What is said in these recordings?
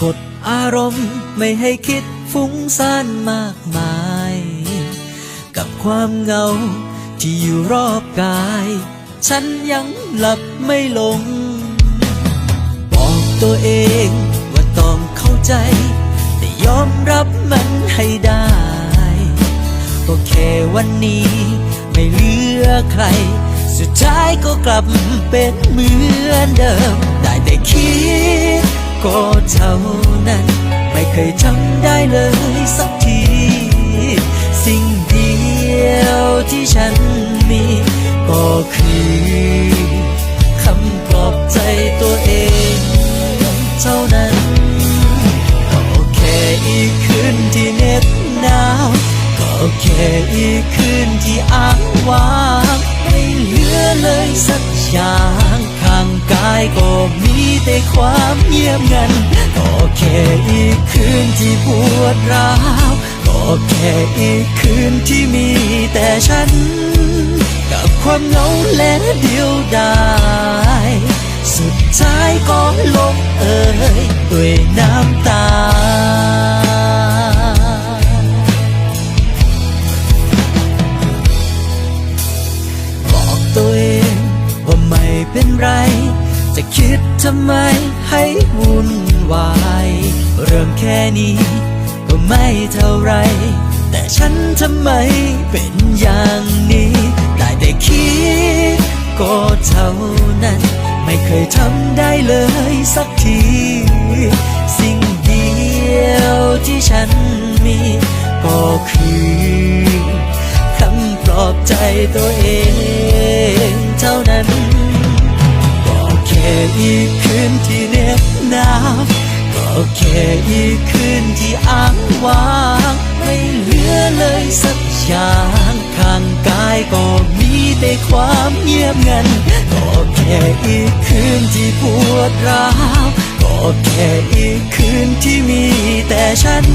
กดอารมณ์ไม่ให้คิดฟุ้งซ่านมากมาย กับความเหงาที่อยู่รอบกายฉันยังหลับไม่ลงบอกตัวเองว่าต้องเข้าใจแต่ยอมรับมันให้ได้ก็แค่วันนี้ไม่เหลือใครสุดท้ายก็กลับเป็นเหมือนเดิมได้แต่คิดก็เท่านั้นไม่เคยทำได้เลยสักทีสิ่งเดียวที่ฉันมีก็คือคำปลอบใจตัวเองเท่านั้นก็แค่อีกคืนที่เหน็บหนาวก็แค่อีกคืนที่อ้างว้างไม่เหลือเลยสักอย่างข้างกายก็มีแต่ความเงียบงันก็แค่อีกคืนที่ปวดร้าวก็แค่อีกคืนที่มีแต่ฉันกับความเหงาและเดียวดายสุดท้ายก็ลงเอ่ยด้วยน้ำตาบอกตัวเองว่าไม่เป็นไรจะคิดทำไมให้วุ่นวายเรื่องแค่นี้ก็ไม่เท่าไรแต่ฉันทำไมเป็นอย่างนี้ได้แต่คิดก็เท่านั้นไม่เคยทำได้เลยสักทีสิ่งเดียวที่ฉันมีก็คือคำปลอบใจตัวเองเท่านั้นก็แค่อีกคืนที่เหน็บหนาวก็แค่อีกคืนที่อ้างว้างไม่เหลือเลยสักอย่างข้างกายก็มีแต่ความเงียบงันก็แค่อีกคืนที่ปวดร้าวก็แค่อีกคืนที่มีแต่ฉัน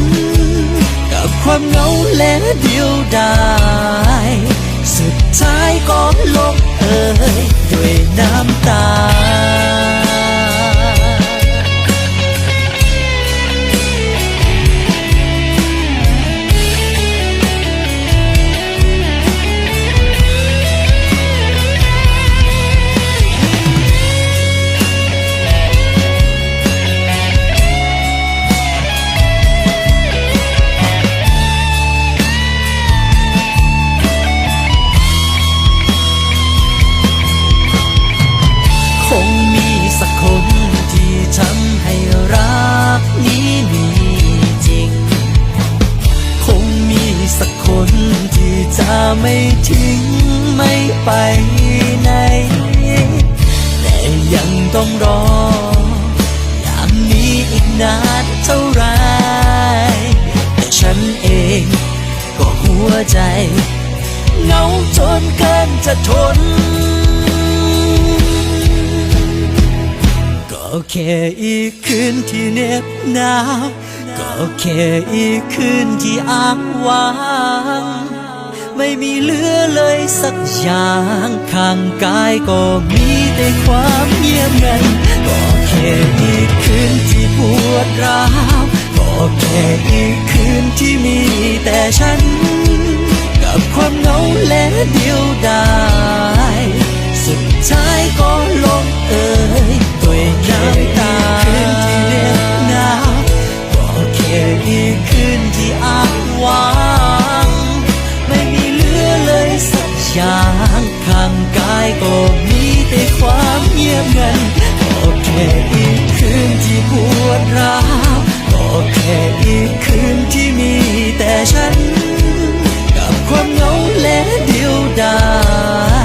กับความเหงาและเดียวดายสุดท้ายก็ลงเอ่ยด้วยน้ำตาทำให้รักนี้มีจริงคงมีสักคนที่จะไม่ทิ้งไม่ไปไหนแต่ยังต้องรออย่างนี้อีกนานเท่าไรแต่ฉันเองก็หัวใจเหงาจนเกินจะทนก็แค่อีกคืนที่เหน็บหนาวก็แค่อีกคืนที่อ้างว้างไม่มีเหลือเลยสักอย่างข้างกายก็มีแต่ความเงียบงันก็แค่อีกคืนที่ปวดร้าวก็แค่อีกคืนที่มีแต่ฉันกับความเหงาและเดียวดายสุดท้ายก็ลงเอ่ยด้วยน้ำตาคืนที่เหน็บหนาวก็แค่อีกคืนที่อ้างว้างไม่มีเหลือเลยสักอย่างข้างกายก็มีแต่ความเงียบงันก็แค่อีกคืนที่ปวดร้าวก็แค่อีกคืนที่มีแต่ฉันกับความเหงาและเดียวดา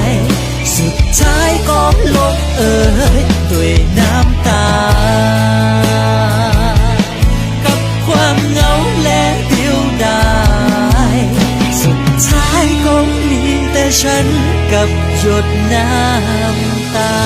ยสุดท้ายก็ลงเอ่ยด้วยน้ำตากับความเหงาและเดียวดายสุดท้ายก็มีแต่ฉันกับหยดน้ำตา